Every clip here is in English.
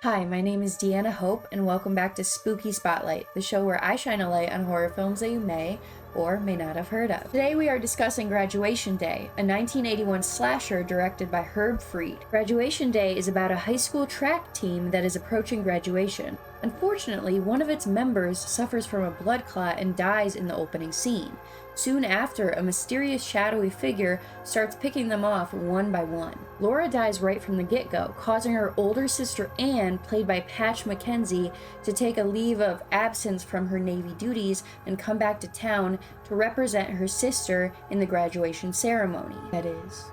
Hi, my name is Deanna Hope, and welcome back to Spooky Spotlight, the show where I shine a light on horror films that you may or may not have heard of. Today we are discussing Graduation Day, a 1981 slasher directed by Herb Fried. Graduation Day is about a high school track team that is approaching graduation. Unfortunately, one of its members suffers from a blood clot and dies in the opening scene. Soon after, a mysterious shadowy figure starts picking them off one by one. Laura dies right from the get-go, causing her older sister Anne, played by Patch McKenzie, to take a leave of absence from her Navy duties and come back to town to represent her sister in the graduation ceremony. That is,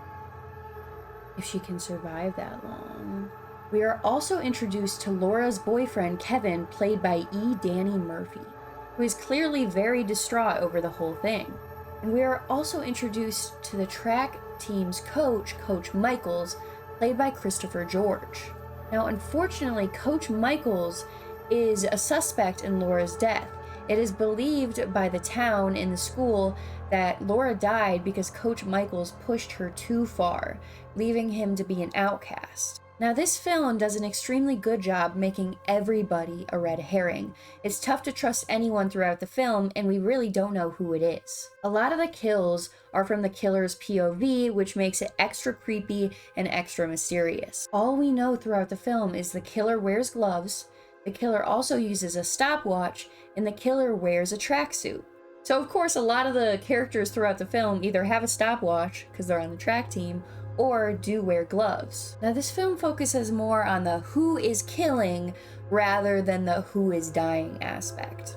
if she can survive that long. We are also introduced to Laura's boyfriend, Kevin, played by E. Danny Murphy, who is clearly very distraught over the whole thing. And we are also introduced to the track team's coach, Coach Michaels, played by Christopher George. Now, unfortunately, Coach Michaels is a suspect in Laura's death. It is believed by the town and the school that Laura died because Coach Michaels pushed her too far, leaving him to be an outcast. Now, this film does an extremely good job making everybody a red herring. It's tough to trust anyone throughout the film, and we really don't know who it is. A lot of the kills are from the killer's POV, which makes it extra creepy and extra mysterious. All we know throughout the film is the killer wears gloves, the killer also uses a stopwatch, and the killer wears a tracksuit. So, of course, a lot of the characters throughout the film either have a stopwatch, because they're on the track team, or do wear gloves. Now, this film focuses more on the who is killing rather than the who is dying aspect.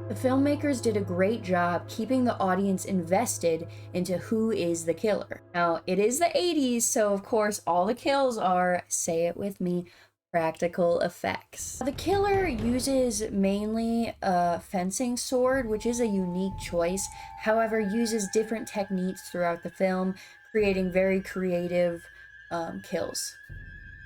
The filmmakers did a great job keeping the audience invested into who is the killer. Now, it is the 80s, so of course all the kills are, say it with me, practical effects. The killer uses mainly a fencing sword, which is a unique choice, however uses different techniques throughout the film, creating very creative kills.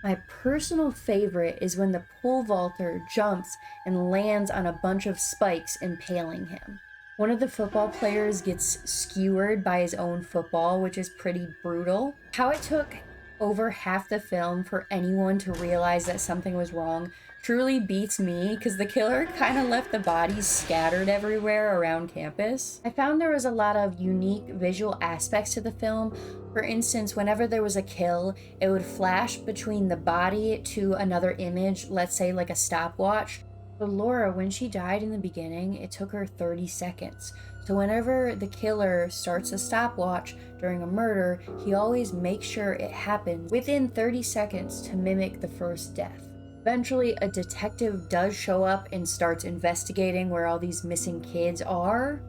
My personal favorite is when the pole vaulter jumps and lands on a bunch of spikes, impaling him. One of the football players gets skewered by his own football, which is pretty brutal. How it took over half the film for anyone to realize that something was wrong truly beats me, because the killer kind of left the bodies scattered everywhere around campus. I found there was a lot of unique visual aspects to the film. For instance, whenever there was a kill, it would flash between the body to another image, let's say like a stopwatch. But Laura, when she died in the beginning, it took her 30 seconds. So whenever the killer starts a stopwatch during a murder, he always makes sure it happens within 30 seconds to mimic the first death. Eventually, a detective does show up and starts investigating where all these missing kids are.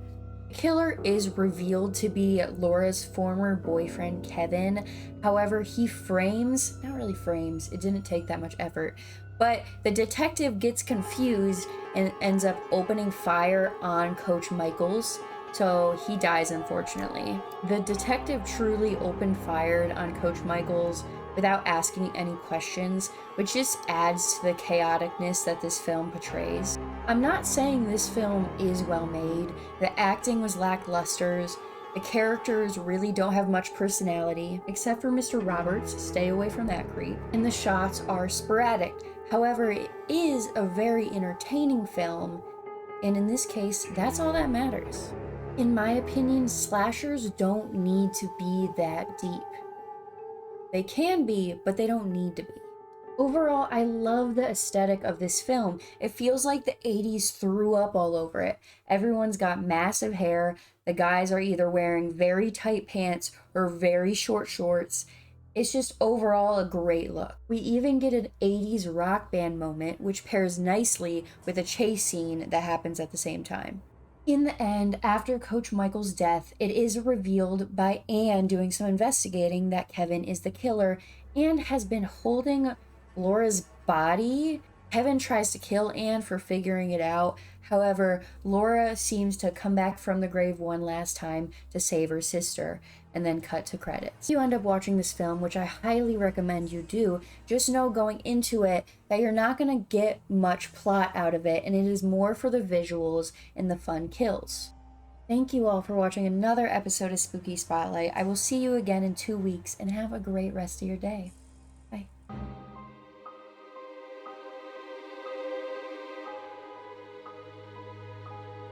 The killer is revealed to be Laura's former boyfriend, Kevin. However, he not really frames, it didn't take that much effort, but the detective gets confused and ends up opening fire on Coach Michaels, so he dies unfortunately. The detective truly opened fire on Coach Michaels without asking any questions, which just adds to the chaoticness that this film portrays. I'm not saying this film is well made. The acting was lackluster. The characters really don't have much personality, except for Mr. Roberts, stay away from that creep, and the shots are sporadic. However, it is a very entertaining film, and in this case, that's all that matters. In my opinion, slashers don't need to be that deep. They can be, but they don't need to be. Overall, I love the aesthetic of this film. It feels like the 80s threw up all over it. Everyone's got massive hair. The guys are either wearing very tight pants or very short shorts. It's just overall a great look. We even get an 80s rock band moment, which pairs nicely with a chase scene that happens at the same time. In the end, after Coach Michael's death, it is revealed by Anne doing some investigating that Kevin is the killer and has been holding Laura's body. Kevin tries to kill Anne for figuring it out. However, Laura seems to come back from the grave one last time to save her sister, and then cut to credits. If you end up watching this film, which I highly recommend you do, just know going into it that you're not going to get much plot out of it, and it is more for the visuals and the fun kills. Thank you all for watching another episode of Spooky Spotlight. I will see you again in 2 weeks, and have a great rest of your day. Bye.